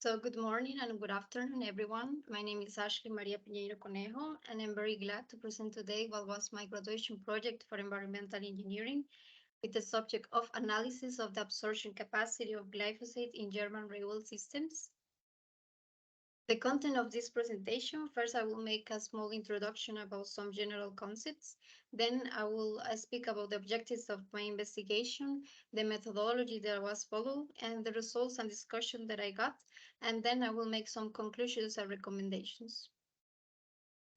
So good morning and good afternoon, everyone. My name is María Piñeiro Conejo, and I'm very glad to present today what was my graduation project for environmental engineering with the subject of analysis of the absorption capacity of glyphosate in German railway systems. The content of this presentation, first I will make a small introduction about some general concepts. Then I will speak about the objectives of my investigation, the methodology that was followed, and the results and discussion that I got. And then I will make some conclusions and recommendations.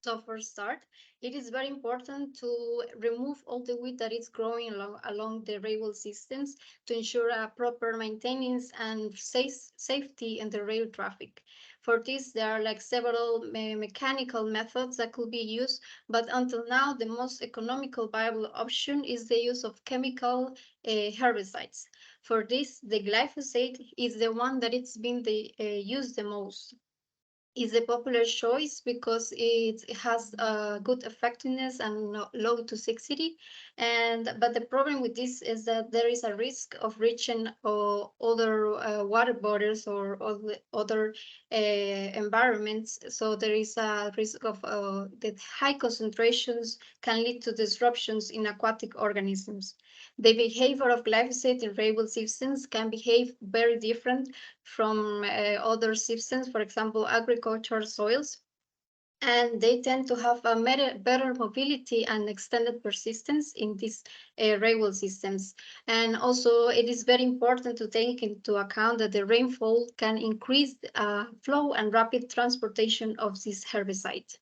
So for start, it is very important to remove all the weed that is growing along the railway systems to ensure a proper maintenance and safety in the rail traffic. For this, there are like several mechanical methods that could be used, but until now, the most economical viable option is the use of chemical herbicides. For this, the glyphosate is the one that it's been used the most. Is a popular choice because it has good effectiveness and low toxicity. But the problem with this is that there is a risk of reaching other water bodies or other environments. So there is a risk of that high concentrations can lead to disruptions in aquatic organisms. The behavior of glyphosate in rainwater systems can behave very different from other systems, for example, agricultural soils, and they tend to have a better mobility and extended persistence in these railway systems. And also, it is very important to take into account that the rainfall can increase flow and rapid transportation of this herbicide.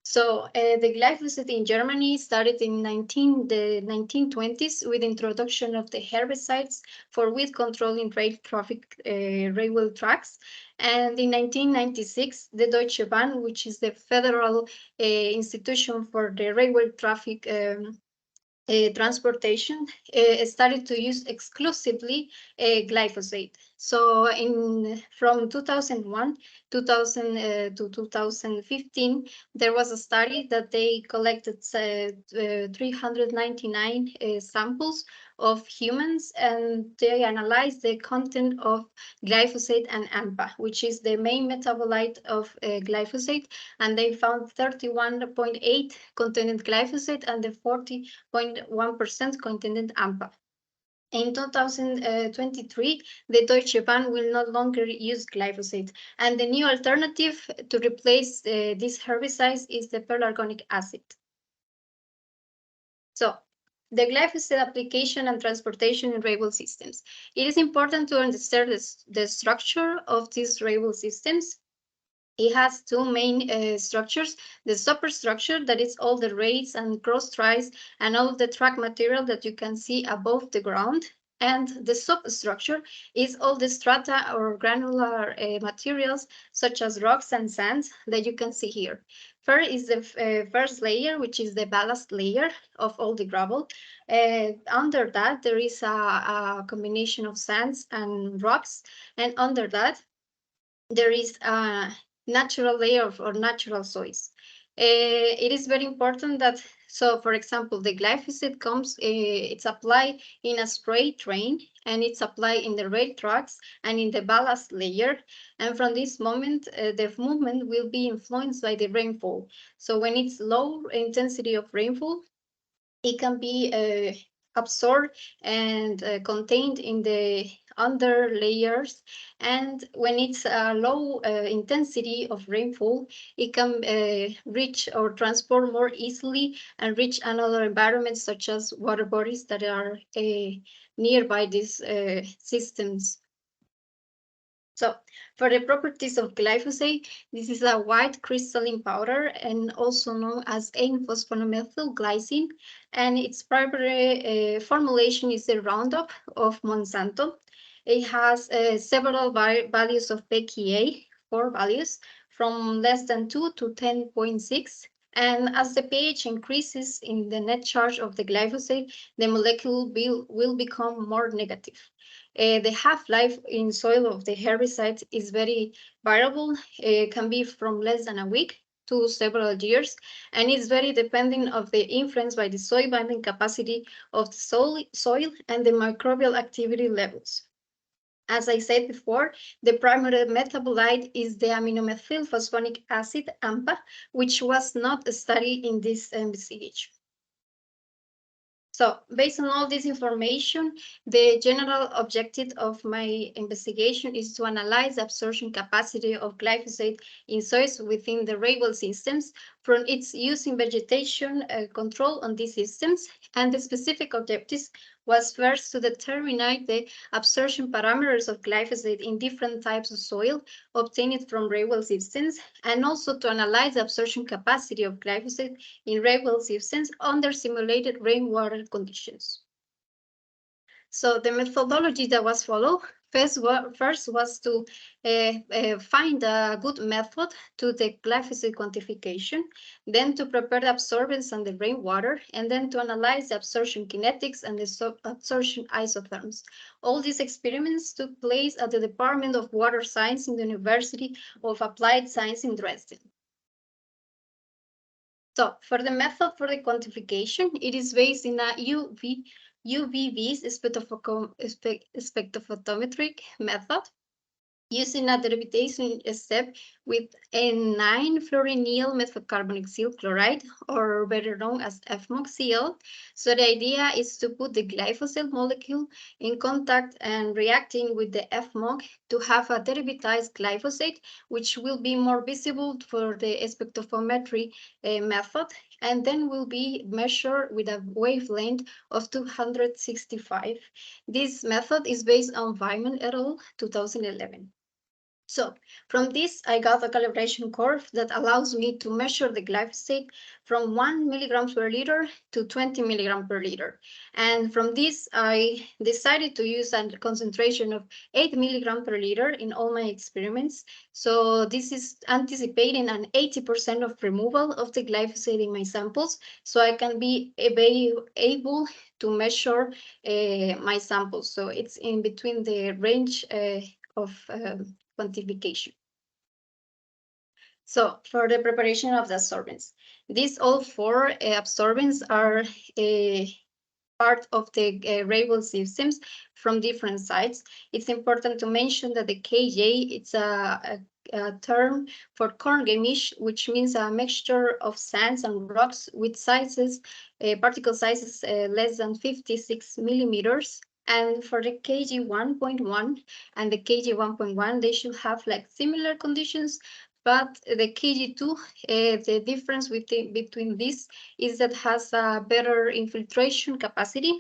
So the glyphosate in Germany started in the 1920s with introduction of the herbicides for weed control in rail traffic railway tracks. And in 1996, the Deutsche Bahn, which is the federal institution for the railway traffic transportation, started to use exclusively glyphosate. So from 2001 to 2015, there was a study that they collected 399 samples of humans, and they analyzed the content of glyphosate and AMPA, which is the main metabolite of glyphosate, and they found 31.8 contained glyphosate and the 40.1% contained AMPA. In 2023, the Deutsche Bahn will no longer use glyphosate, and the new alternative to replace these herbicides is the pelargonic acid. So, the glyphosate application and transportation in railway systems. It is important to understand the structure of these railway systems. It has two main structures: the superstructure, that is all the rails and cross ties and all the track material that you can see above the ground. And the substructure is all the strata or granular materials, such as rocks and sands, that you can see here. First is the first layer, which is the ballast layer of all the gravel. Under that, there is a combination of sands and rocks. And under that, there is a natural layer or natural soils. It is very important that, so for example, the glyphosate comes, it's applied in a spray train, and it's applied in the rail tracks and in the ballast layer. And from this moment, the movement will be influenced by the rainfall. So when it's low intensity of rainfall, it can be absorbed and contained in the under layers. And when it's a low intensity of rainfall, it can reach or transport more easily and reach another environment, such as water bodies that are nearby these systems. So for the properties of glyphosate, this is a white crystalline powder and also known as N-phosphomethyl glycine, and its primary formulation is the Roundup of Monsanto. It has several values of pKa, 4 values, from less than 2 to 10.6. And as the pH increases in the net charge of the glyphosate, the molecule will become more negative. The half-life in soil of the herbicide is very variable. It can be from less than a week to several years, and it's very dependent of the influence by the soil binding capacity of the soil and the microbial activity levels. As I said before, the primary metabolite is the aminomethylphosphonic acid, AMPA, which was not studied in this investigation. So based on all this information, the general objective of my investigation is to analyze the absorption capacity of glyphosate in soils within the rainwater systems from its use in vegetation control on these systems. And the specific objectives was first to determine the absorption parameters of glyphosate in different types of soil obtained from rainwater systems, and also to analyze the absorption capacity of glyphosate in rainwater systems under simulated rainwater conditions. So the methodology that was followed first was to find a good method to the glyphosate quantification, then to prepare the absorbance and the rainwater, and then to analyze the absorption kinetics and the absorption isotherms. All these experiments took place at the Department of Water Science in the University of Applied Science in Dresden. So for the method for the quantification, it is based in a UVV spectrophotometric method using a derivation step with N9-fluorenyl methylcarboxyl chloride, or better known as M KCl. So the idea is to put the glyphosate molecule in contact and reacting with the FMOC to have a derivatized glyphosate, which will be more visible for the spectrophotometry method, and then will be measured with a wavelength of 265. This method is based on Weiman et al. 2011. So from this, I got a calibration curve that allows me to measure the glyphosate from 1 milligram per liter to 20 milligram per liter. And from this, I decided to use a concentration of 8 milligram per liter in all my experiments. So this is anticipating an 80% of removal of the glyphosate in my samples, so I can be able to measure my samples. So it's in between the range of quantification. So for the preparation of the absorbents, these all four absorbents are part of the rainwater systems from different sites. It's important to mention that the KJ, it's a term for corn gamish, which means a mixture of sands and rocks with sizes, particle sizes less than 56 millimeters. And for the KG1.1 and the KG1.1, they should have like similar conditions, but the KG2, the difference between this is that has a better infiltration capacity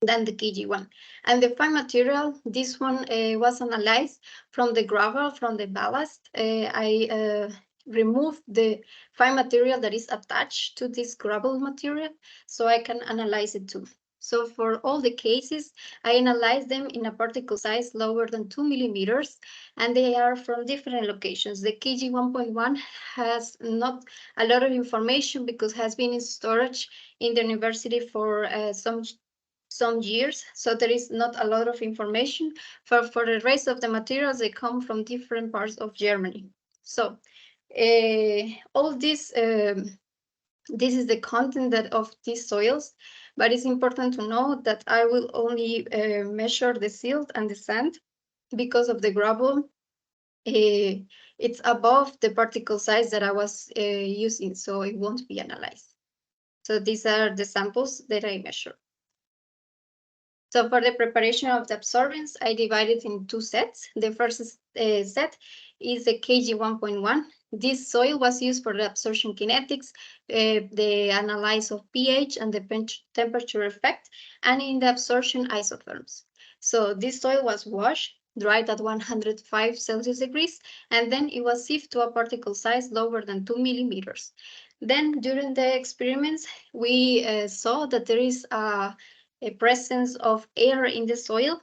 than the KG1. And the fine material, this one was analyzed from the gravel, from the ballast. I removed the fine material that is attached to this gravel material, so I can analyze it too. So for all the cases, I analyzed them in a particle size lower than 2 millimeters, and they are from different locations. The KG1.1 has not a lot of information because it has been in storage in the university for some years, so there is not a lot of information. For the rest of the materials, they come from different parts of Germany. So all this is the content of these soils, but it's important to know that I will only measure the silt and the sand because of the gravel. It's above the particle size that I was using, so it won't be analyzed. So these are the samples that I measure. So for the preparation of the absorbents, I divided in two sets. The first set is the KG1.1. This soil was used for the absorption kinetics, the analysis of pH and the temperature effect, and in the absorption isotherms. So this soil was washed, dried at 105 Celsius degrees, and then it was sieved to a particle size lower than 2 millimeters. Then during the experiments, we saw that there is a presence of air in the soil.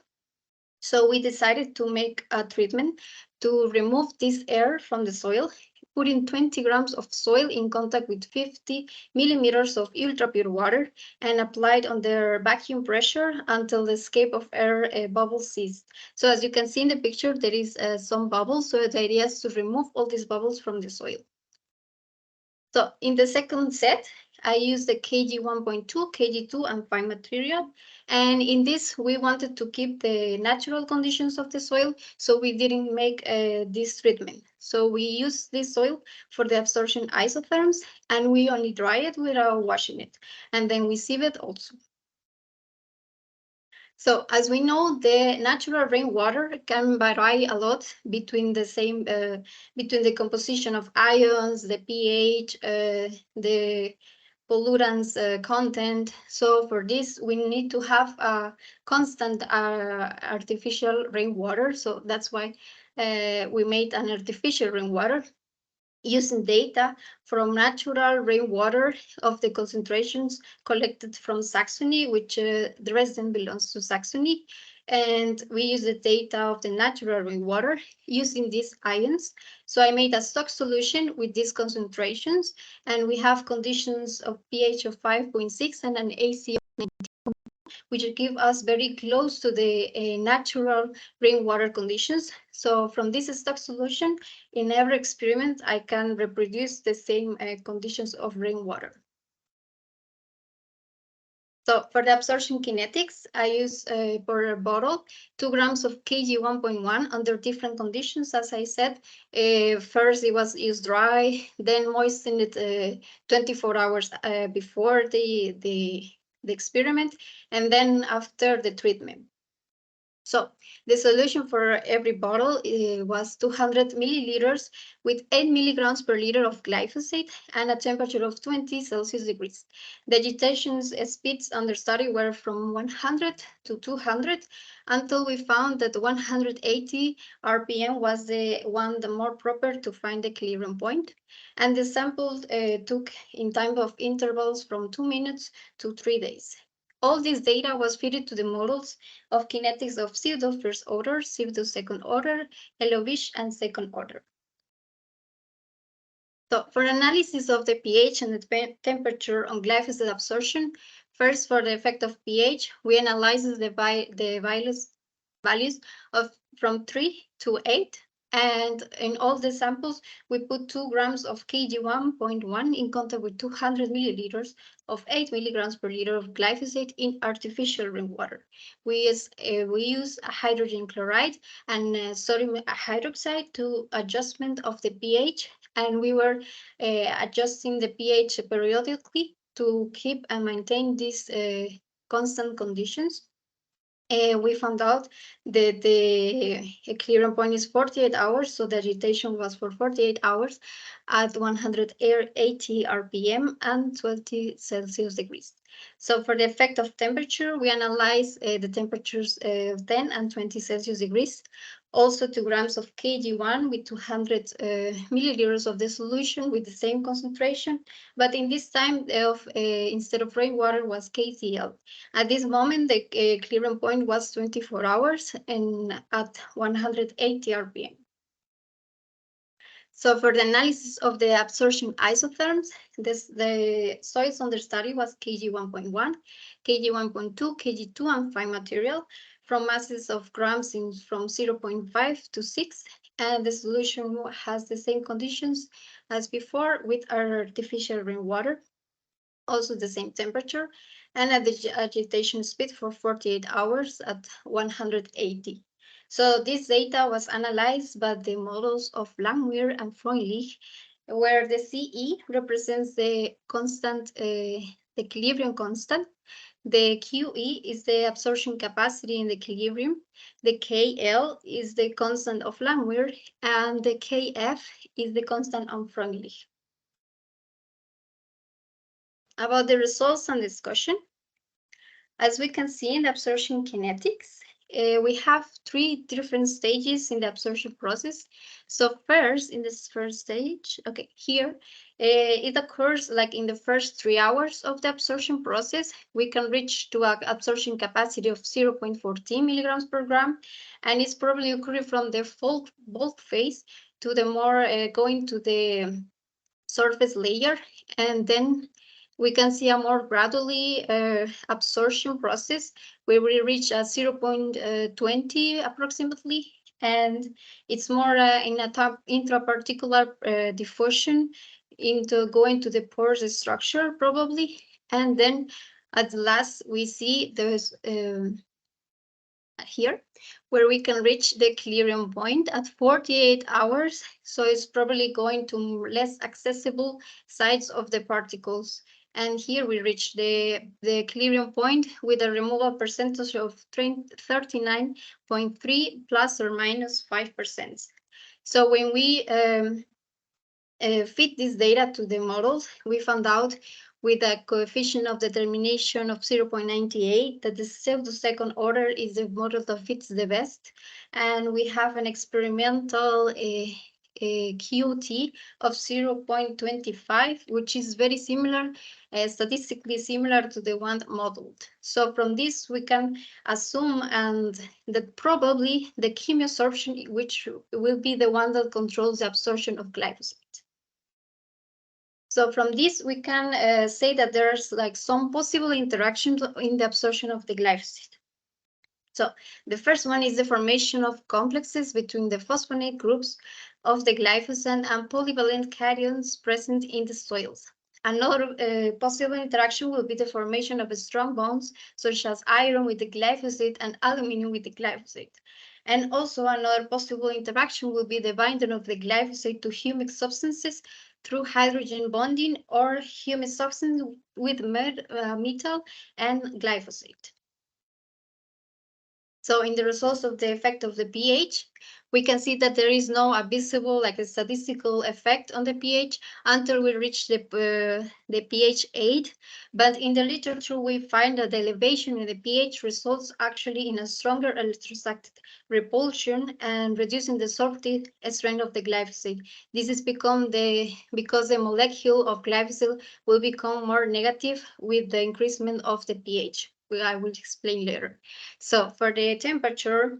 So we decided to make a treatment to remove this air from the soil, putting 20 grams of soil in contact with 50 millimeters of ultra-pure water and applied under vacuum pressure until the escape of air bubbles ceased. So as you can see in the picture, there is some bubbles. So the idea is to remove all these bubbles from the soil. So in the second set, I used the KG1.2, KG2, and fine material. And in this, we wanted to keep the natural conditions of the soil, so we didn't make this treatment. So we use this soil for the absorption isotherms, and we only dry it without washing it. And then we sieve it also. So as we know, the natural rainwater can vary a lot between between the composition of ions, the pH, the pollutants content. So for this, we need to have a constant artificial rainwater. So that's why we made an artificial rainwater using data from natural rainwater of the concentrations collected from Saxony, which the resident belongs to Saxony. And we use the data of the natural rainwater using these ions. So I made a stock solution with these concentrations, and we have conditions of pH of 5.6 and an AC of 19, which give us very close to the natural rainwater conditions. So from this stock solution, in every experiment, I can reproduce the same conditions of rainwater. So for the absorption kinetics, I use per bottle 2 grams of KG1.1 under different conditions. As I said, first it was used dry, then moistened it 24 hours before the experiment, and then after the treatment. So the solution for every bottle was 200 milliliters with 8 milligrams per liter of glyphosate and a temperature of 20 Celsius degrees. The agitation speeds under study were from 100 to 200 until we found that 180 RPM was the more proper to find the equilibrium point. And the sample took in time of intervals from 2 minutes to 3 days. All this data was fed to the models of kinetics of pseudo first order, pseudo second order, LOVish, and second order. So for analysis of the pH and the temperature on glyphosate absorption, first for the effect of pH, we analyze the values of from 3 to 8. And in all the samples, we put 2 grams of KG1.1 in contact with 200 milliliters of 8 milligrams per liter of glyphosate in artificial rainwater. We use hydrogen chloride and sodium hydroxide to adjustment of the pH, and we were adjusting the pH periodically to keep and maintain these constant conditions. We found out that the equilibrium point is 48 hours, so the agitation was for 48 hours at 180 RPM and 20 Celsius degrees. So for the effect of temperature, we analyze the temperatures of 10 and 20 Celsius degrees. Also 2 grams of KG1 with 200 milliliters of the solution with the same concentration, but in this time instead of rainwater was KCl. At this moment, the equilibrium point was 24 hours and at 180 RPM. So for the analysis of the absorption isotherms, the soils under study was KG1.1, KG1.2, KG2, and fine material from masses of grams from 0.5 to 6. And the solution has the same conditions as before with our artificial rainwater, also the same temperature, and at the agitation speed for 48 hours at 180. So this data was analyzed by the models of Langmuir and Freundlich, where the CE represents the constant, the equilibrium constant. The QE is the absorption capacity in the equilibrium. The KL is the constant of Langmuir, and the KF is the constant on Freundlich. About the results and discussion, as we can see in the absorption kinetics, we have 3 different stages in the absorption process. So first, in this first stage, okay, here, it occurs like in the first 3 hours of the absorption process, we can reach to an absorption capacity of 0.14 milligrams per gram, and it's probably occurring from the bulk phase to the more going to the surface layer, and then we can see a more gradually absorption process where we reach a 0.20 approximately, and it's more in a intraparticular diffusion into going to the porous structure probably, and then at last we see there's here where we can reach the clearing point at 48 hours. So it's probably going to less accessible sites of the particles. And here we reach the clearing point with a removal percentage of 39.3 plus or minus 5%. So when we fit this data to the models, we found out with a coefficient of determination of 0.98 that the pseudo-second order is the model that fits the best. And we have an experimental QT of 0.25, which is very similar, statistically similar to the one modeled. So from this, we can assume that probably the chemioabsorption, which will be the one that controls the absorption of glyphosate. So from this, we can say that there's like some possible interactions in the absorption of the glyphosate. So the first one is the formation of complexes between the phosphonate groups of the glyphosate and polyvalent cations present in the soils. Another possible interaction will be the formation of strong bonds, such as iron with the glyphosate and aluminum with the glyphosate. And also another possible interaction will be the binding of the glyphosate to humic substances through hydrogen bonding or humic substance with metal and glyphosate. So in the results of the effect of the pH, we can see that there is no visible, like a statistical effect on the pH until we reach the pH 8. But in the literature, we find that the elevation in the pH results actually in a stronger electrostatic repulsion and reducing the sorptive strength of the glyphosate. This is because the molecule of glyphosate will become more negative with the increasement of the pH. I will explain later. So for the temperature,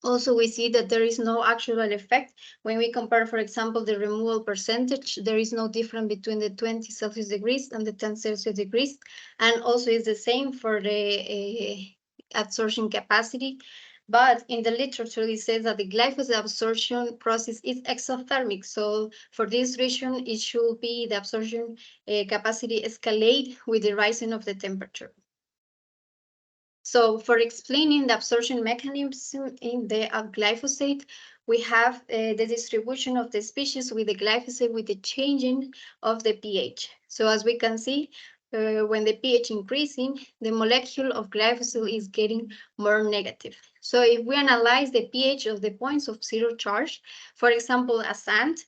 also we see that there is no actual effect. When we compare, for example, the removal percentage, there is no difference between the 20 Celsius degrees and the 10 Celsius degrees. And also it's the same for the adsorption capacity. But in the literature, it says that the glyphosate absorption process is exothermic. So for this reason, it should be the absorption capacity escalate with the rising of the temperature. So for explaining the absorption mechanism in the glyphosate, we have the distribution of the species with the glyphosate with the changing of the pH. So as we can see, when the pH increasing, the molecule of glyphosate is getting more negative. So if we analyze the pH of the points of zero charge, for example, a sand,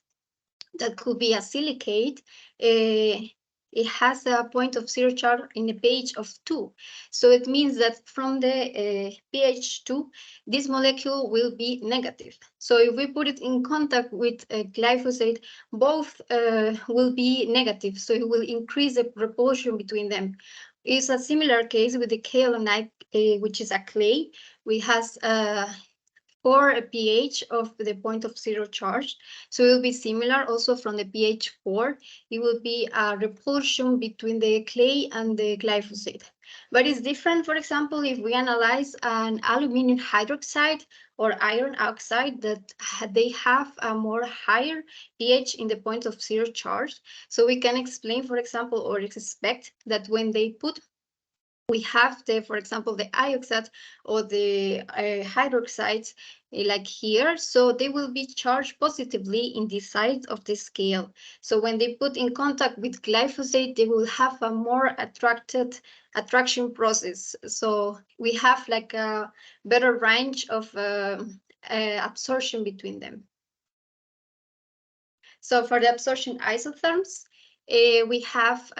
that could be a silicate, it has a point of zero charge in a pH of 2. So it means that from the pH 2, this molecule will be negative. So if we put it in contact with glyphosate, both will be negative. So it will increase the repulsion between them. It's a similar case with the kaolinite, which is a clay. We has or a pH of the point of zero charge. So it will be similar also from the pH 4. It will be a repulsion between the clay and the glyphosate. But it's different, for example, if we analyze an aluminum hydroxide or iron oxide that they have a more higher pH in the point of zero charge. So we can explain, for example, or expect that when they put we have for example, the ioxide or the hydroxides like here, so they will be charged positively in the side of the scale. So when they put in contact with glyphosate, they will have a more attraction process. So we have like a better range of absorption between them. So for the absorption isotherms, we have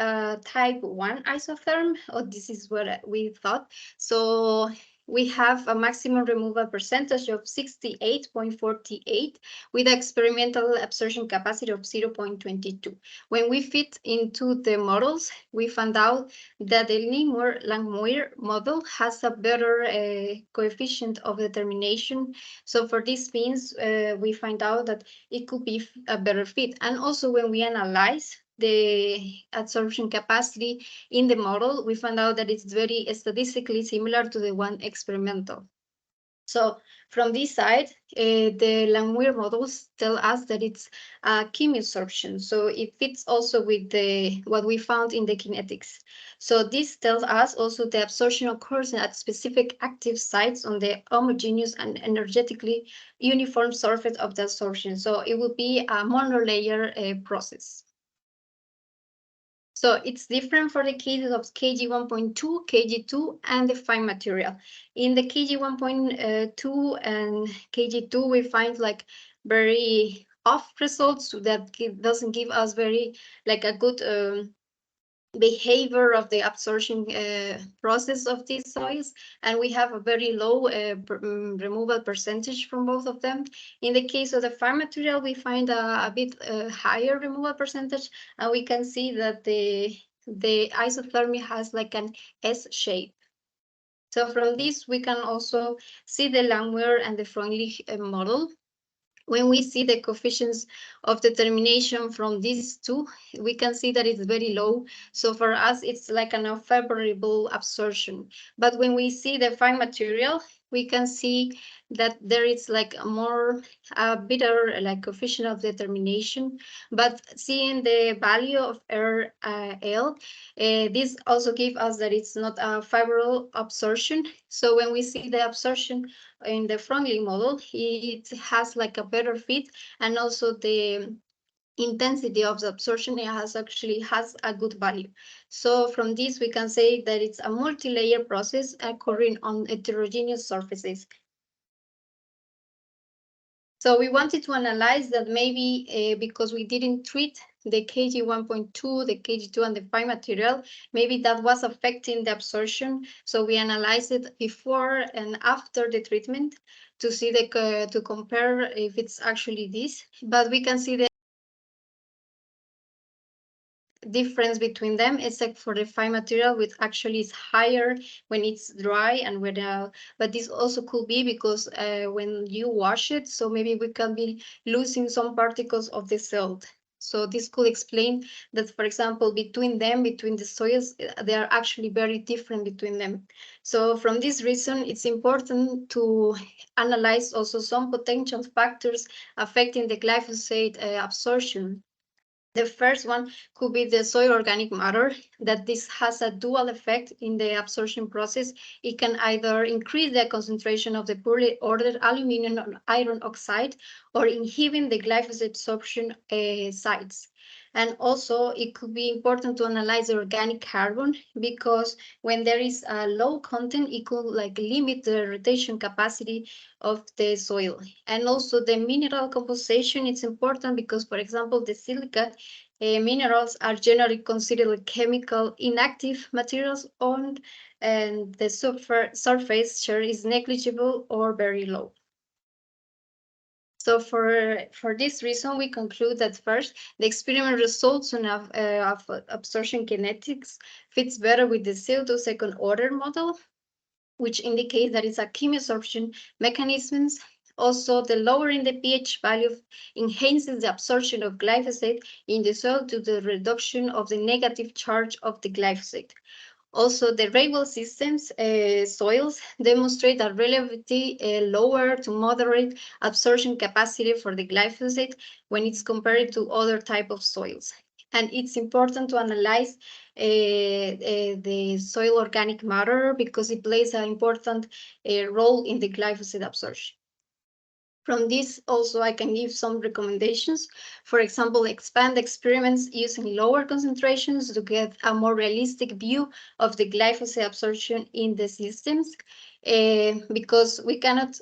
type 1 isotherm, or this is what we thought. So we have a maximum removal percentage of 68.48 with experimental absorption capacity of 0.22. When we fit into the models, we found out that the Langmuir model has a better coefficient of determination. So for this means, we find out that it could be a better fit. And also when we analyze the adsorption capacity in the model, we found out that it's very statistically similar to the one experimental. So from this side, the Langmuir models tell us that it's a chemisorption. So it fits also with what we found in the kinetics. So this tells us also the absorption occurs at specific active sites on the homogeneous and energetically uniform surface of the absorption. So it will be a monolayer process. So it's different for the cases of KG1.2, KG2, and the fine material. In the KG1.2 and KG2, we find like very off results that doesn't give us very like a good behavior of the absorption process of these soils, and we have a very low removal percentage from both of them. In the case of the farm material, we find a bit higher removal percentage, and we can see that the isothermy has like an S shape. So from this, we can also see the Langmuir and the Freundlich model. When we see the coefficients of determination from these two, we can see that it's very low. So for us, it's like an unfavorable absorption. But when we see the fine material, we can see that there is like a better like coefficient of determination. But seeing the value of RL, this also gives us that it's not a favorable absorption. So when we see the absorption in the Freundlich model, it has like a better fit, and also the intensity of the absorption actually has a good value. So from this, we can say that it's a multi-layer process occurring on heterogeneous surfaces. So we wanted to analyze that maybe because we didn't treat the KG1.2, the KG2, and the fine material, maybe that was affecting the absorption. So we analyzed it before and after the treatment to see to compare if it's actually this. But we can see the difference between them, except for the fine material, which actually is higher when it's dry and when but this also could be because when you wash it, so maybe we can be losing some particles of the silt. So this could explain that, for example, between the soils, they are actually very different between them. So from this reason, it's important to analyze also some potential factors affecting the glyphosate absorption. The first one could be the soil organic matter, that this has a dual effect in the absorption process. It can either increase the concentration of the poorly ordered aluminum and iron oxide or inhibit the glyphosate absorption sites. And also, it could be important to analyze the organic carbon, because when there is a low content, it could like limit the rotation capacity of the soil. And also the mineral composition, it's important because, for example, the silica minerals are generally considered chemical inactive materials and the surface share is negligible or very low. So for this reason, we conclude that first, the experiment results of absorption kinetics fits better with the pseudo second order model, which indicates that it's a chemisorption mechanisms. Also, the lowering the pH value enhances the absorption of glyphosate in the soil due to the reduction of the negative charge of the glyphosate. Also, the rainbow systems soils demonstrate a relatively lower to moderate absorption capacity for the glyphosate when it's compared to other type of soils. And it's important to analyze the soil organic matter because it plays an important role in the glyphosate absorption. From this, also, I can give some recommendations. For example, expand experiments using lower concentrations to get a more realistic view of the glyphosate absorption in the systems, because we cannot,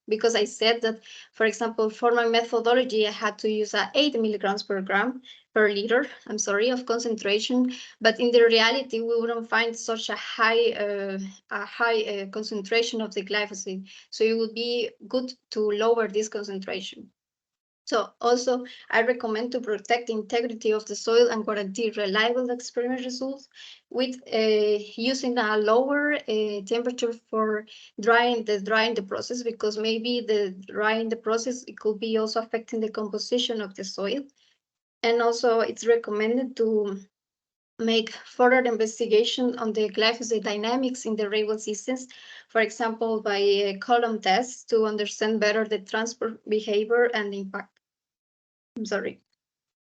because I said that, for example, for my methodology, I had to use 8 milligrams per gram per liter, of concentration, but in the reality, we wouldn't find such a high concentration of the glyphosate. So it would be good to lower this concentration. So also, I recommend to protect the integrity of the soil and guarantee reliable experiment results with using a lower temperature for drying the process, because maybe the drying the process, it could be also affecting the composition of the soil. And also, it's recommended to make further investigation on the glyphosate dynamics in the rainwater systems, for example, by column tests to understand better the transport behavior and impact. I'm sorry.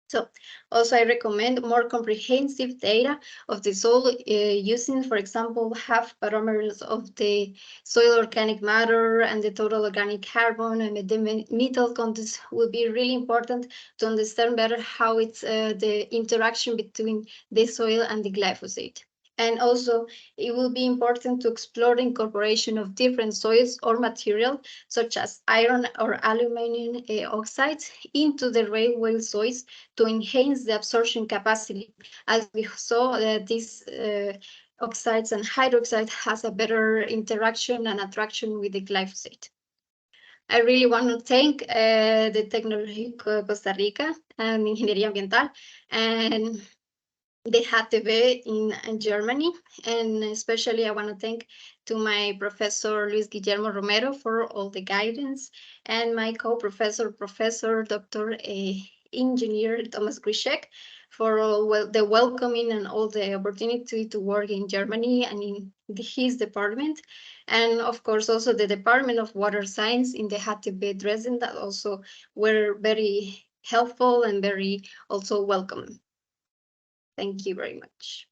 So also I recommend more comprehensive data of the soil using, for example, half parameters of the soil organic matter and the total organic carbon and the metal content will be really important to understand better how it's the interaction between the soil and the glyphosate. And also, it will be important to explore the incorporation of different soils or material, such as iron or aluminum oxides, into the rainwater soils to enhance the absorption capacity. As we saw, these oxides and hydroxide has a better interaction and attraction with the glyphosate. I really want to thank the Tecnológico Costa Rica and Ingeniería Ambiental and the HTV in Germany. And especially I want to thank to my professor, Luis Guillermo Romero, for all the guidance, and my co-professor, Professor Dr. Engineer Thomas Grischek, for all the welcoming and all the opportunity to work in Germany and in his department. And of course, also the Department of Water Science in the HTV Dresden that also were very helpful and very also welcome. Thank you very much.